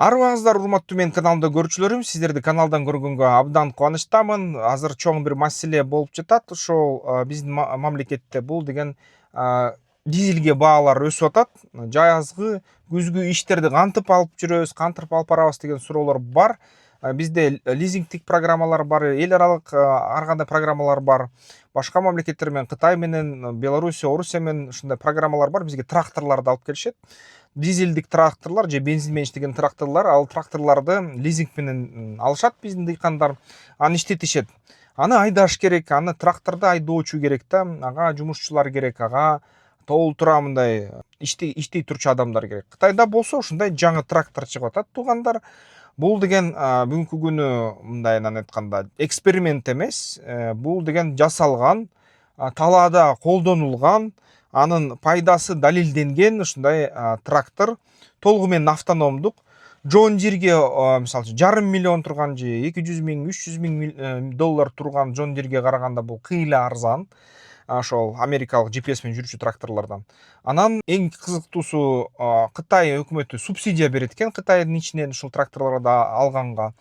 Арыбаңыздар урматтуу менин каналымда көрүүчүлөрүм, сиздерди каналдан көргөнгө абдан кубанычтамын. Азыр чоң бир маселе болуп жатат. Ошол биздин мамлекетте бул деген дизелге баалар өсүп атат. Жазгы, күзгү иштерди кантип алып жүрөбүз, кантип алып барабыз деген суроолор бар. Бизде лизингтик программалар бар, эл аралык ар кандай программалар бар. Башка мамлекеттер менен, Кытай менен, Белоруссия, Орусия менен ушундай программалар бар. Бизге тракторлорду алып келишет. Дизелдик тракторлор же бензин менен иштеген тракторлор, ал тракторлорду лизинг менен алышат биздин дыйкандар. Аны иштетишет. Аны айдаш керек, аны тракторду айдоочу керек да, ага жумушчулар керек, ага толтура мындай иштей турчу адамдар керек. Кытайда болсо ушундай жаңы трактор чыгып атат, туугандар. Бул деген бүгүнкү күнү мындайынан айтканда эксперимент эмес, бул деген жасалган, талаада колдонулган, анын пайдасы далилденген ушундай трактор, толугу менен автономдук. Джон Дирге мисалы үчүн $500,000 турган же 200,000, 300,000 доллар турган Джон Дирге караганда бул кыйла арзан. Ошол америкалык GPS менен жүрүүчү тракторлордон. Анан эң кызыктуусу, Кытай өкмөтү субсидия берет экен Кытайдын ичинен ушул тракторлорду алганга.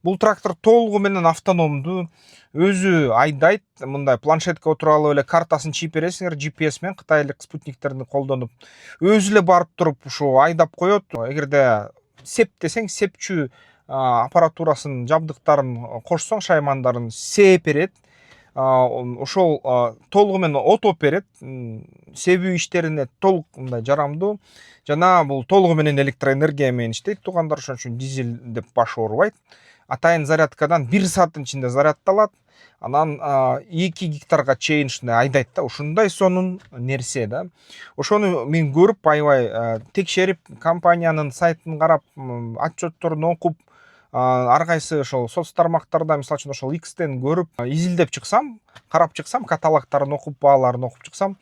Бул трактор толугу менен автономдуу, өзү айдайт. Мындай планшетке отуруп алып эле картасын чийип бересиңер, GPS менен кытайлык спутниктерди колдонуп, өзү эле барып туруп ушу айдап коет. Эгерде сеп десең, сепчү аппаратурасын, жабдыктарын кошсоң, шаймандарын сээп берет. Ошол толугу менен отоп берет. Себүү иштерине толук мындай жарамдуу. Жана бул толугу менен электроэнергия менен иштейт, туугандар. Ошон үчүн дизель деп баш оорубайт. Атайын зарядкадан 1 сааттын ичинде зарядталат. Анан 2 гектарга чейин ушундай айдайт да. Ушундай сонун нерсе да. Ошону мен көрүп, аябай текшерип, компаниянын сайтын карап, отчетторун окуп, ар кайсы ошол соц тармактарда, мисалы үчүн ошол X'тен көрүп, изилдеп чыксам, карап чыксам, каталогдорун окуп, бааларын окуп чыксам,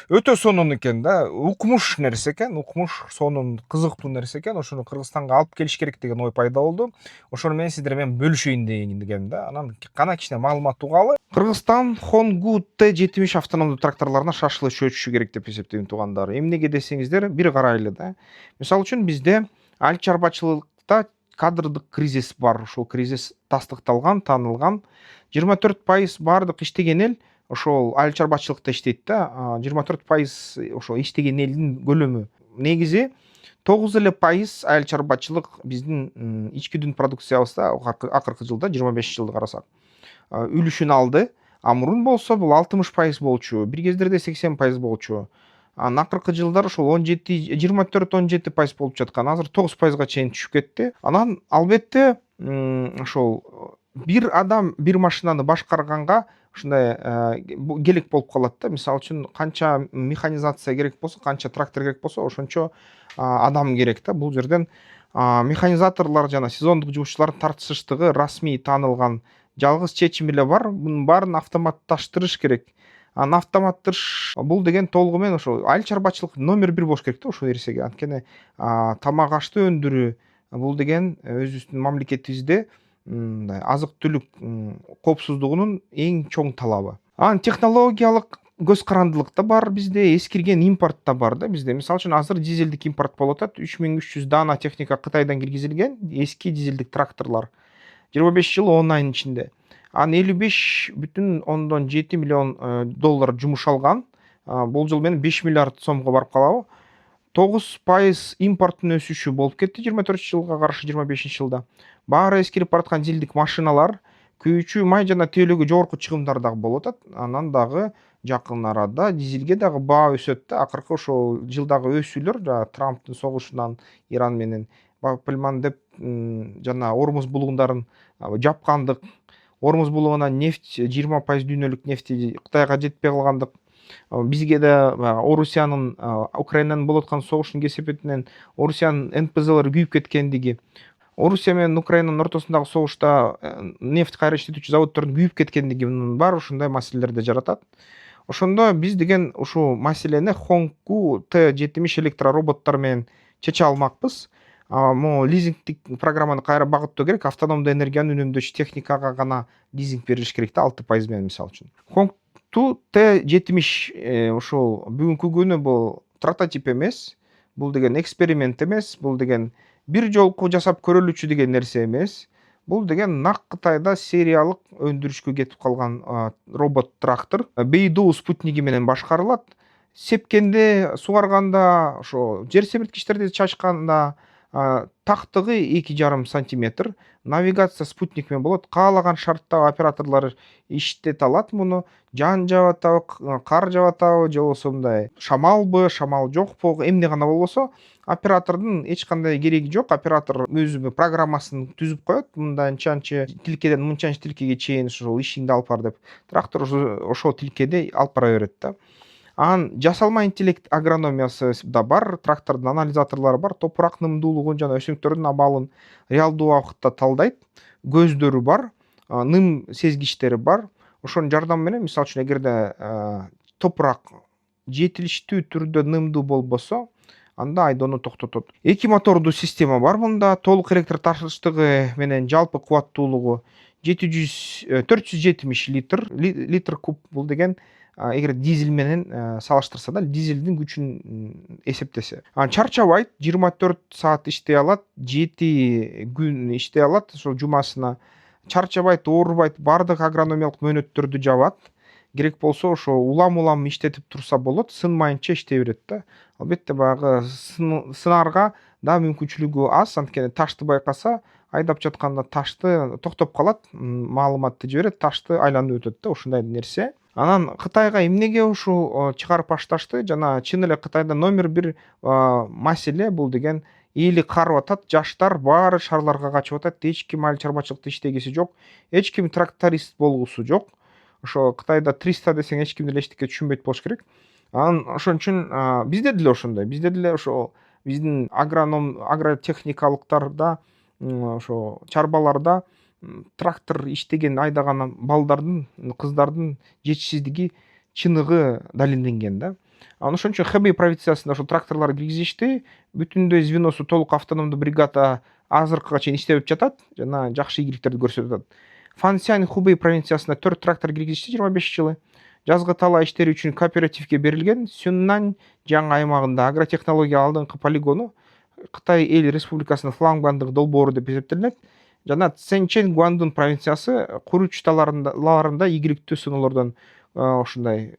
өтө сонун экен да. Укмуш нерсе экен, укмуш, сонун, кызыктуу нерсе экен. Ошону Кыргызстанга алып келиш керек деген ой пайда болду. Ошону мен сиздер менен бөлүшөйүн дегем да. Анан кана кичине маалымат угалы. Кыргызстан Хонгу Т-70 автономдуу тракторлоруна шашылыш өтүшү керек деп эсептейм, туугандар. Эмнеге десеңиздер, бир карайлы да. Мисалы үчүн бизде айыл чарбачылыкта кадрдык кризис бар. Ошол кризис тастыкталган, таанылган. 24% бардык иштеген эл ошол айыл чарбачылыкта иштейт да. 24% ошол иштеген элдин көлөмү. Негизи 9% айыл чарбачылык биздин ички дүн продукциябызда акыркы жылда 25 жылды карасак үлүшүн алды. Мурун болсо бул 60% болчу, бир кездерде 80% болчу. Акыркы жылдар ошол 24-17% болуп жаткан. Азыр 9%га чейин түшүп кетти. Анан албетте ошол бир адам бир машинаны башкарганга ушундай келек болуп калат да. Мисалы үчүн канча механизация керек болсо, канча трактор керек болсо, ошончо адам керек да. Бул жерден механизаторлор жана сезондук жумушчулардын тартышыштыгы расмий таанылган жалгыз чечим эле бар. Мунун баарын автоматташтырыш керек. Автоматтыш бул деген толугу менен ошо айыл чарбачылык номер 1 болуш керек да ушул нерсеге. Анткени тамак ашты өндүрүү бул деген өзүбүздүн мамлекетибизде мындай азык түлүк коопсуздугунун эң чоң талабы. Технологиялык көз карандылык да бар бизде, эскирген импорт да бар да бизде. Мисалы үчүн азыр дизелдик импорт болуп атат. 3300 дана техника Кытайдан киргизилген, эски дизелдик тракторлор. 25 жыл 10 айдын ичинде. 55,7 миллион доллар жумшалган. Болжол менен 5 миллиард сомго барып калабы. 9% импорттун өсүшү болуп кетти 24 жылга каршы 25 жылда. Баары эскирип бараткан дизелдик машиналар, күйүүчү май жана тейлөөгө жогорку чыгымдар дагы болуп атат. Анан дагы жакын арада дизелге дагы баа өсөт да. Акыркы ошол жылдагы өсүүлөр Трамптын согушунан Иран менен Баб-Элман деп жана Ормуз булугундарын жапкандык, Ормуз булугунан нефть 20% дүйнөлүк нефти Кытайга жетпей калгандык, бизге да Орусиянын Украинанын болуп аткан согушунун кесепетинен Орусиянын НПЗлары күйүп кеткендиги, Орусия менен Украинанын ортосундагы согушта нефть кайра иштетүүчү заводдордун күйүп кеткендиги бар ушундай маселелерди жаратат. Ошондо биз деген ушул маселени Хонгу Т-70 электророботтор менен чече алмакпыз. Могу лизингтик программаны кайра багыттоо керек, автономдуу энергияны үнөмдөчү техникага гана лизинг берилиш керек да 6% менен мисалы үчүн. Хонгу Т-70 ошол бүгүнкү күнү бул прототип эмес, бул деген эксперимент эмес, бул деген бир жолку жасап көрөлүчү деген нерсе эмес. Бул деген нак Кытайда сериялык өндүрүшкө кетип калган робот трактор. Бейду спутниги менен башкарылат. Сепкенде, сугарганда, ошо жер семирткичтерди чачканда тактыгы 2,5 сантиметр. Навигация спутник менен болот. Каалаган шарттагы операторлор иштете алат муну. Жан жаап атабы, кар жаап атабы, же болбосо мындай шамалбы, шамал жокпу, эмне гана болбосо оператордун эч кандай кереги жок. Оператор өзү программасын түзүп коет. Мынданчанчы тилкеден мынчанчы тилкеге чейин ошол ишиңди алып бар деп. Трактор ошол тилкеде алып бара берет да. Анан жасалма интеллект агрономиясы да бар, трактордун анализаторлору бар, топурак нымдуулугун жана өсүмдүктөрдүн абалын реалдуу убакытта талдайт. Көздөрү бар, ным сезгичтери бар. Ошонун жардамы менен мисалы үчүн эгерде топурак жетилиштүү түрдө нымдуу болбосо, анда айдоону токтотот. 2 мотордуу система бар мында. Толук электр тартылыштыгы менен жалпы кубаттуулугу 470 литр куб. Бул деген эгер дизель менен салыштырса да, дизелдин күчүн эсептесе. Чарчабайт, 24 саат иштей алат, 7 күн иштей алат, ошол жумасына. Чарчабайт, оорубайт, бардык агрономиялык мөөнөттөрдү жабат. Керек болсо ошо улам иштетип турса болот, сынмайынча иштей берет да. Албетте баягы сынарга да мүмкүнчүлүгү аз, анткени ташты байкаса, айдап жатканда ташты токтоп калат, маалыматты жиберет, ташты айланып өтөт да, ушундай нерсе. Анан Кытайга эмнеге ушул чыгарып башташты? Жана чын эле Кытайда номер 1 маселе бул деген эли карып атат, жаштар баары шаарларга качып атат, эч ким айыл чарбачылыкта иштегиси жок, эч ким тракторист болгусу жок. Ошо Кытайда 300 десең эч ким деле эчтеке түшүнбөйт болуш керек. Анан ошон үчүн бизде деле ошондой. Бизде деле ошо биздин агротехникалыктарда, ошо чарбаларда трактор иштеген, айдаган балдардын, кыздардын жетишсиздиги чыныгы далилденген да. Анан ошон үчүн Хэбэй провинциясында ошол тракторлор киргизишти. Бүтүндөй звеносу толук автономдуу бригада азыркыга чейин иштеп жатат жана жакшы ийгиликтерди көрсөтүп атат. Фансянь Хубэй провинциясына 4 трактор киргизишти 25 жылы. Жазгы талаа иштери үчүн кооперативге берилген. Сюннань жаңы аймагында агротехнология алдыңкы полигону Кытай эл республикасынын флагмандык долбоору деп эсептелинет. Жана Цзэнчэн Гуандун провинциясы курууч талаарында ийгиликтүү сыноолордон ушундай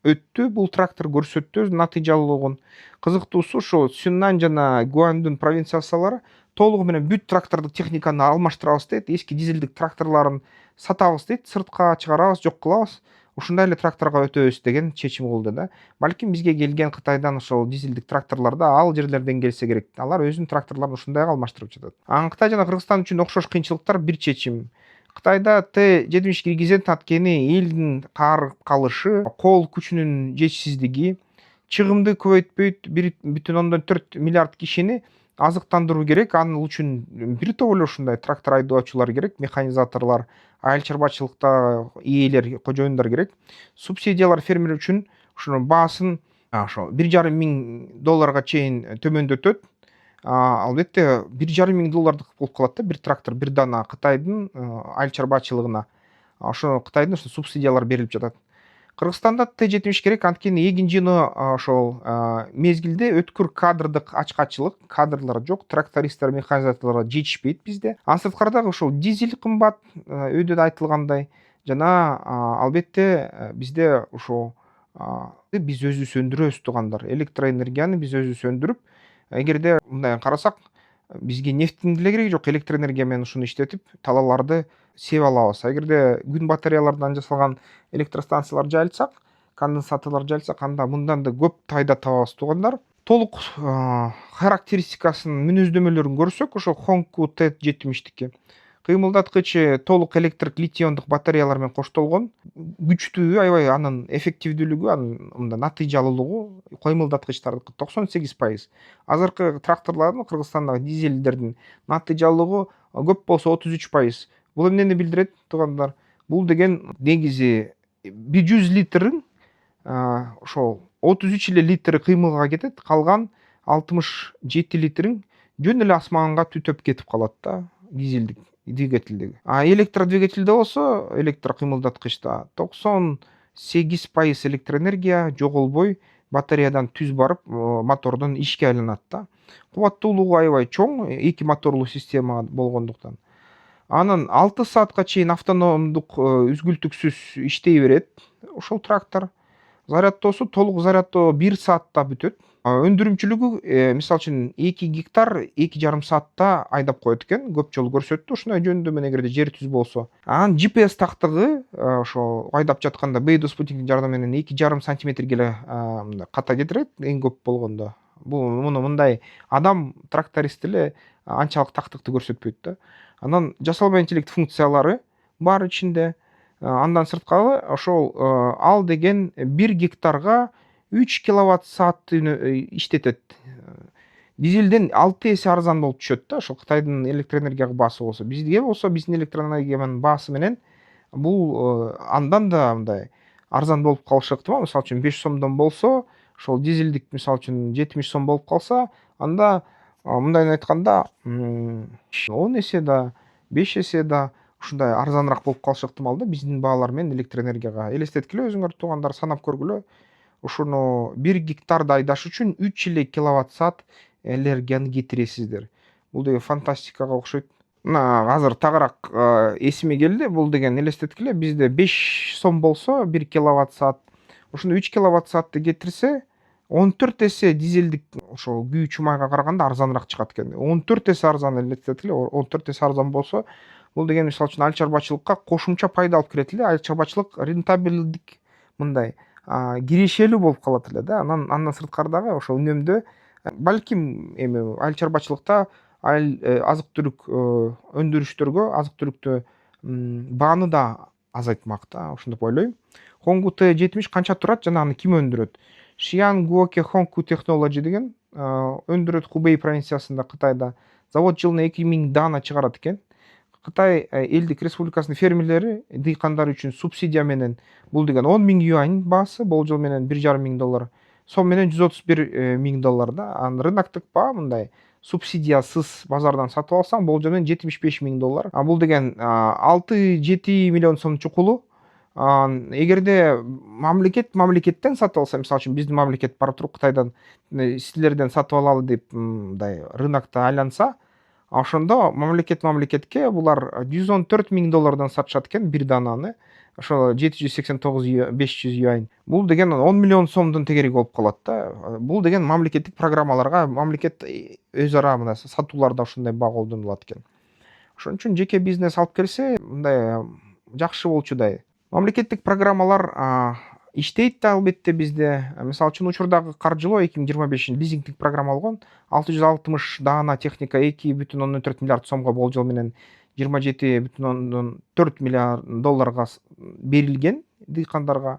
өттү. Бул трактор көрсөттү натыйжалуулугун. Кызыктуусу ошо Сюннань жана Гуандун провинциясылары толугу менен бүт трактордук техниканы алмаштырабыз дейт. Эски дизелдик тракторлорун сатабыз дейт, сыртка чыгарабыз, жок кылабыз. Ушундай эле тракторго өтөбүз деген чечим кылды да. Балким бизге келген Кытайдан ошол дизелдик тракторлорда ал жерлерден келсе керек. Алар өзүнүн тракторлорун ушундайга алмаштырып жатат. Кытай жана Кыргызстан үчүн окшош кыйынчылыктар бир чечим. Кытайда Т-70 киргизет анткени элдин каарып калышы, кол күчүнүн жетишсиздиги, чыгымды көбөйтпөйт, 1,4 миллиард кишини азыктандыруу керек. Анын үчүн бир топ эле ушундай трактор айдоочулар керек, механизаторлор, айыл чарбачылыкта ээлер, кожоюндар керек. Субсидиялар фермер үчүн ушунун баасын ошо $1,500 чейин төмөндөтөт. Албетте $1,500 болуп калат да бир трактор, бир дана Кытайдын айыл чарбачылыгына. Ошо Кытайдын субсидиялар берилип жатат. Кыргызстанда Т-70 керек, анткени эгин жыйноо ошол мезгилде өткүр кадрдык ачкачылык, кадрлар жок, трактористтер, механизаторлор жетишпейт бизде. Анын сырткары ошол дизель кымбат, өйдө да айтылгандай, жана албетте бизде ошо биз өзүбүз өндүрөбүз туугандар. Электроэнергияны биз өзүбүз өндүрүп, эгерде мындай карасак, бизге нефттин деле кереги жок, электроэнергия менен ушуну иштетип, талааларды себе алабыз. Эгерде күн батареялардан жасалган электростанциялар жайылсак, конденсаторлор жайылсак, анда мындан да көп пайда табабыз туугандар. Толук характеристикасын, мүнөздөмөлөрүн көрсөк, ошо Hongku Т-70дики кыймылдаткычы толук электрик литиондук батареялар менен коштолгон. Күчтүү, аябай анын эффективдүүлүгү, анын натыйжалуулугу кыймылдаткычтардыкы 98%. Азыркы тракторлордун, Кыргызстандагы дизелдердин натыйжалуулугу көп болсо 33%. Бул эмнени билдирет туугандар? Бул деген негизи 100 литрин ошол 33 эле литри кыймылга кетет, калган 67 литрин жөн эле асманга түтөп кетип калат да дизелдик двигательдеги. Электродвигательде болсо, электр кыймылдаткычта 98% электроэнергия жоголбой батареядан түз барып мотордон ишке айланат да. Кубаттуулугу аябай чоң, 2 моторлуу система болгондуктан. Анан 6 саатка чейин автономдук үзгүлтүксүз иштей берет ушул трактор. Зарядтоосу, толук зарядтоо 1 саатта бүтөт. Өндүрүмчүлүгү мисалы үчүн 2 гектар 2,5 саатта айдап коет экен. Көп жол көрсөттү. Ушундай жөнүндө мен эгерде жер түз болсо. Анан GPS тактыгы ошо айдап жатканда бейдо спутниктин жардамы менен 2,5 сантиметрге эле мындай ката кетирет эң көп болгондо. Муну мындай адам тракторист эле анчалык тактыкты көрсөтпөйт да. Анан жасалма интеллект функциялары бар ичинде. Андан сырткары ошол ал деген 1 гектарга 3 киловатт саат иштетет. Дизелден 6 эсе арзан болуп түшөт да, ошол Кытайдын электроэнергияга баасы болсо. Бизге болсо биздин электроэнергиянын баасы менен бул андан да мындай арзан болуп калышы ыктымал. Мисалы үчүн 5 сомдон болсо, ошол дизелдик мисалы үчүн 70 сом болуп калса, анда мындайын айтканда 10 эсе да, 5 эсе да ушундай арзаныраак болуп калышы ыктымал да биздин баалар менен электроэнергияга. Элестеткиле өзүңөр туугандар, санап көргүлө. Ушуну 1 гектарды айдаш үчүн 3 эле киловатт саат энергияны кетиресиздер. Бул деген фантастикага окшойт. Мына азыр тагыраак эсиме келди. Бул деген элестеткиле, бизде 5 сом болсо 1 киловатт саат, ушуну 3 киловатт саатты кетирсе 14 эсе дизелдик ошол күйүүчү майга караганда арзаныраак чыгат экен. 14 эсе арзан, элестеткиле, 14 эсе арзан болсо, бул деген мисалы үчүн айыл чарбачылыкка кошумча пайда алып келет эле. Айыл чарбачылык рентабелдик мындай кирешелүү болуп калат эле да. Андан сырткары дагы ошол үнөмдө балким эми айыл чарбачылыкта азык түлүк өндүрүштөргө азык түлүктү бааны да азайтмак да, ошондоп ойлойм. Hongku T70 канча турат жана аны ким өндүрөт? Xi'an Guoke Hongku Technology деген өндүрөт Хубей провинциясында, Кытайда. Завод жылына 2000 дана чыгарат экен. Кытай элдик республикасынын фермерлери дыйкандар үчүн субсидия менен, бул деген 10 000 юань баасы, болжол менен 1,5 миң доллар, сом менен 131 миң доллар да. Анын рыноктук баа мындай субсидиясыз базардан сатып алсаң, болжол менен 75 миң доллар. Бул деген 6-7 миллион сом чукулу. Эгерде мамлекеттен сатып алса, мисалы үчүн биздин мамлекет барып туруп Кытайдан силерден сатып алалы деп мындай рынокто айланса, ошондо мамлекетке булар 114 миң доллардан сатышат экен бир дананы. Ошо 789-500 юань. Бул деген 10 миллион сомдун тегериги болуп калат да. Бул деген мамлекеттик программаларга, мамлекет өз ара мына сатууларда ушундай баа колдонулат экен. Ошон үчүн жеке бизнес алып келсе, мындай жакшы болчудай. Мамлекеттик программалар иштейт да албетте бизде. Мисалы үчүн учурдагы каржылоо 2025 лизингдик программа болгон. 660 даана техника 2,4 миллиард сомго болжол менен 27,4 миллиард долларга берилген дыйкандарга.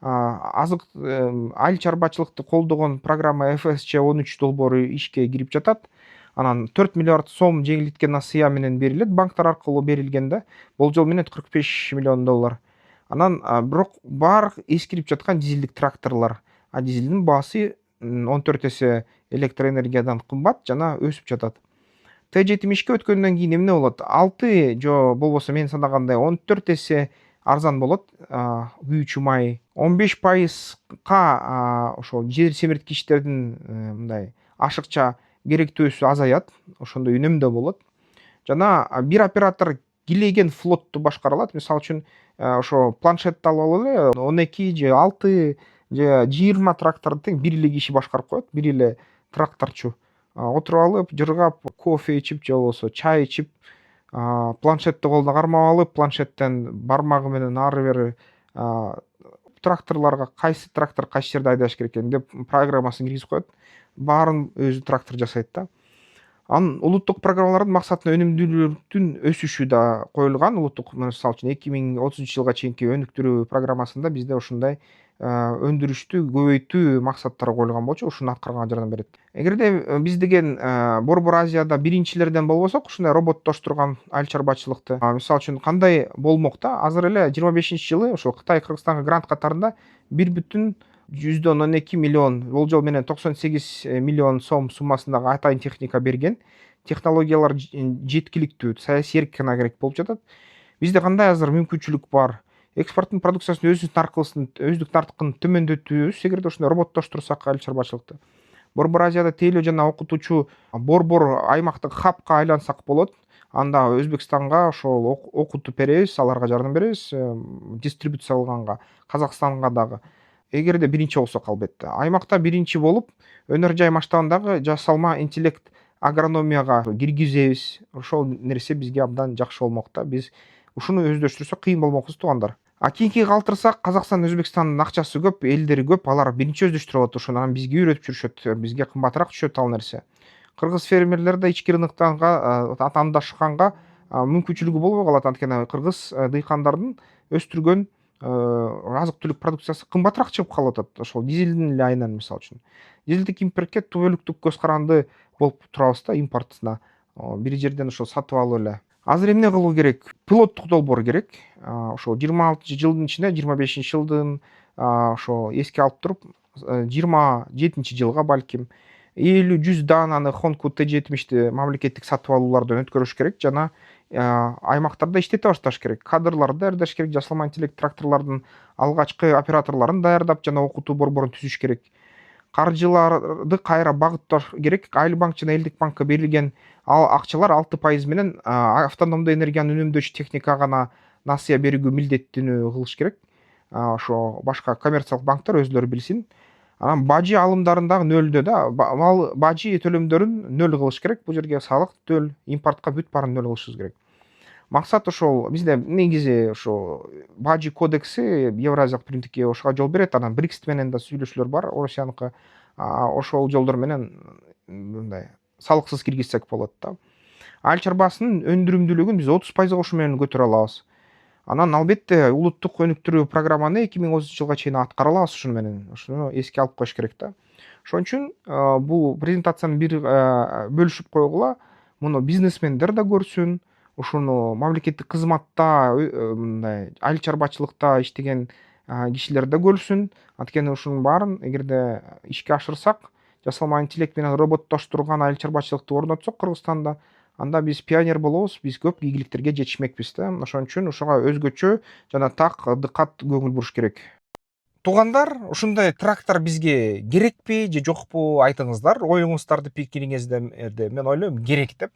Азык айыл чарбачылыкты колдогон программа FSC 13 долбоору ишке кирип жатат. Анан 4 миллиард сом жеңилдеткен насыя менен берилет, банктар аркылуу берилген да. Болжол менен 45 миллион доллар. Анан бирок бар эскирип жаткан дизелдик тракторлор, дизелдин баасы 14 эсе электроэнергиядан кымбат жана өсүп жатат. T70ке өткөндөн кийин эмне болот? 6 жо болбосо мен санагандай 14 эсе арзан болот күйүүчү май. 15%ка ошол жер семирткичтердин мындай ашыкча керектөөсү азаят, ошондой үнөмдө болот. Жана бир оператор килеген флотту башкара алат. Мисалы үчүн ошо планшетти алып алалы, 12 же 6 же 20 тракторду тең бир эле киши башкарып коет, бир эле тракторчу. Отуруп алып, жыргап, кофе ичип же болбосо чай ичип, планшетти колуна кармап алып, планшеттен бармагы менен ары бери тракторлорго кайсы трактор кайсы жерде айдаш керек экен деп программасын киргизип коет. Баарын өзү трактор жасайт да. Анын улуттук программалардын максатына өнүмдүүлүктүн өсүшү да коюлган. Улуттук мисалы үчүн 2030 жылга чейинки өнүктүрүү программасында бизде ушундай өндүрүштү көбөйтүү максаттары коюлган болчу. Ушуну аткарганга жардам берет. Эгерде биз деген Борбор Азияда биринчилерден болбосок, ушундай роботтоштурган айыл чарбачылыкты, мисалы үчүн кандай болмок да? Азыр эле 25-жылы ошол Кытай Кыргызстанга грант катарында 1,12 миллион, болжол менен 98 миллион сом суммасындагы атайын техника берген. Технологиялар жеткиликтүү, саясий эркина керек болуп жатат. Бизде кандай азыр мүмкүнчүлүк бар? экспорттун продукциясын өздүк наркын төмөндөтүүбүз эгерде ушундай роботтоштурсак айыл чарбачылыкты. Борбор Азияда тейлөө жана окутуучу борбор аймактык хабка айлансак болот. Анда Өзбекстанга ошол окутуп беребиз, аларга жардам беребиз, дистрибуция кылганга, Казакстанга дагы. Эгерде биринчи болсок албетте. Аймакта биринчи болуп, өнөр жай масштабындагы жасалма интеллект агрономияга киргизебиз. Ошол нерсе бизге абдан жакшы болмок да. Биз ушуну өздөштүрсөк кыйын болмокпуз туугандар. Кийинки калтырсак, Казакстан, Өзбекстандын акчасы көп, элдери көп, алар биринчи өздөштүрүп алат ошону. Анан бизге үйрөтүп жүрүшөт, бизге кымбатыраак түшөт ал нерсе. Кыргыз фермерлер да ички рынокторго атаандашканга мүмкүнчүлүгү болбой калат. Анткени кыргыз дыйкандардын өстүргөн азык түлүк продукциясы кымбатыраак чыгып калып атат. Ошол дизелдин эле айынан мисалы үчүн. Дизелдик импортко түбөлүктүк көз каранды болуп турабыз да импортуна. Бир жерден ошол сатып алып эле. Азыр эмне кылуу керек? Пилоттук долбоор керек. Ошо 26-жылдын ичинде 25-жылдын ошо эске алып туруп, 27-жылга балким 50-100 дананы Хонку Т-70ти мамлекеттик сатып алуулардан өткөрүш керек жана аймактарда иштете башташ керек. Кадрларды даярдаш керек, жасалма интеллект тракторлордун алгачкы операторлорун даярдап жана окутуу борборун түзүш керек. Каржыларды кайра багытташ керек. Айыл банк жана элдик банкка берилген ал акчалар 6% менен автономдуу энергияны үнөмдөчү техникага гана насыя берүүгө милдеттенүү кылыш керек. Ошо башка коммерциялык банктар өзлөрү билсин. Анан бажы алымдарын дагы нөлдө да, бажы төлөмдөрүн нөл кылыш керек. Бул жерге салык, төл, импортко бүт баарын нөл кылышыбыз керек. Максат ошол бизде негизи ошо бажы кодекси Евразиялык биримдикке ошого жол берет. Анан БРИКС менен да сүйлөшүүлөр бар, Орусияныкы. Ошол жолдор менен мындай салыксыз киргизсек болот да. Айыл чарбасынын өндүрүмдүүлүгүн биз 30%га ушу менен көтөрө алабыз. Анан албетте улуттук өнүктүрүү программаны 2030-жылга чейин аткара алабыз ушуну менен. Ушуну эске алып коюш керек да. Ошон үчүн бул презентацияны бир бөлүшүп койгула. Муну бизнесмендер да көрсүн. Ушуну мамлекеттик кызматта, мындай айыл чарбачылыкта иштеген кишилер да көрсүн. Анткени ушунун баарын эгерде ишке ашырсак, жасалма интеллект менен роботтоштурган айыл чарбачылыкты орнотсок Кыргызстанда, анда биз пионер болобуз, биз көп ийгиликтерге жетишмекпиз да. Ошон үчүн ушуга өзгөчө жана так дыкат көңүл буруш керек. Туугандар, ушундай трактор бизге керекпи же жокпу айтыңыздар. Оюңуздарды, пикириңизди мен ойлойм керек деп.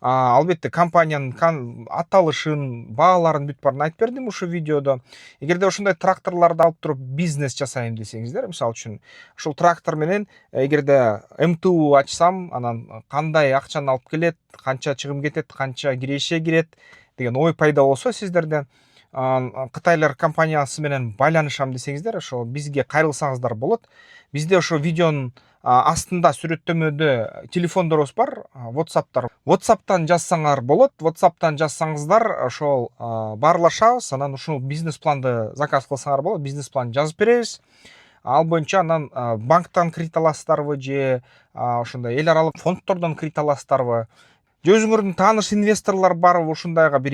Албетте компаниянын аталышын, бааларын бүт баарын айтып бердим ушу видеодо. Эгерде ошондой тракторлорду алып туруп бизнес жасайм десеңиздер, мисалы үчүн, ушул трактор менен эгерде МТУ ачсам, анан кандай акчаны алып келет, канча чыгым кетет, канча киреше кирет деген ой пайда болсо сиздерде, Кытайлар компаниясы менен байланышам десеңиздер, ошо бизге кайрылсаңыздар болот. Бизде ошо видеонун астында сүрөттөмөдө телефондорубуз бар, WhatsApp'тар. WhatsApp'тан жазсаңар болот. WhatsApp'тан жазсаңыздар, ошол баарлашабыз. Анан ушул бизнес планды заказ кылсаңар болот. Бизнес план жазып беребиз. Ал боюнча анан банктан кредит аласыздарбы же ошондой эл аралык фонддордон кредит аласыздарбы? Же өзүңөрдүн тааныш инвесторлор барбы ушундайга бир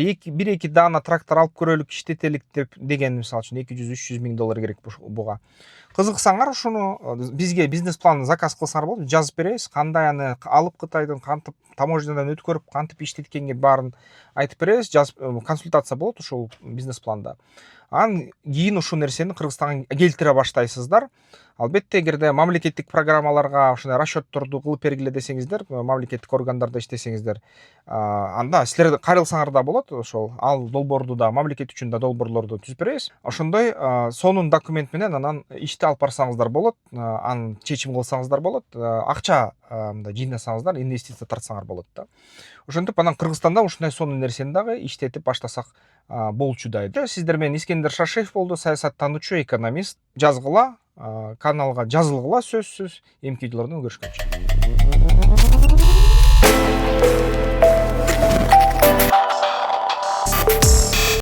эки даана трактор алып көрөлүк, иштетелик деген, мисалы үчүн $200-300 миң керек буга. Кызыксаңар ушуну бизге бизнес план заказ кылсаңар болот, жазып беребиз. Кандай аны алып Кытайдан, кантип таможнядан өткөрүп, кантип иштеткенге баарын айтып беребиз. Консультация болот ушул бизнес планда. Анан кийин ушул нерсени Кыргызстанга келтире баштайсыздар. Албетте, эгерде мамлекеттик программаларга ошондой расчетторду кылып бергиле десеңиздер, мамлекеттик органдарда иштесеңиздер, анда силер кайрылсаңар да болот. Ошол ал долбоорду да, мамлекет үчүн да долбоорлорду түзүп беребиз. Ошондой сонун документ менен анан ишти алып барсаңыздар болот, анын чечим кылсаңыздар болот, акча мындай жыйнасаңыздар, инвестиция тартсаңар болот да. Ошентип анан Кыргызстанда ушундай сонун нерсени дагы иштетип баштасак болчудай. Сиздер менен Искендер Шашиев болду, саясаттануучу, экономист. Жазгыла, каналга жазылгыла сөзсүз. Эмки видеолордон көрүшкөнчө.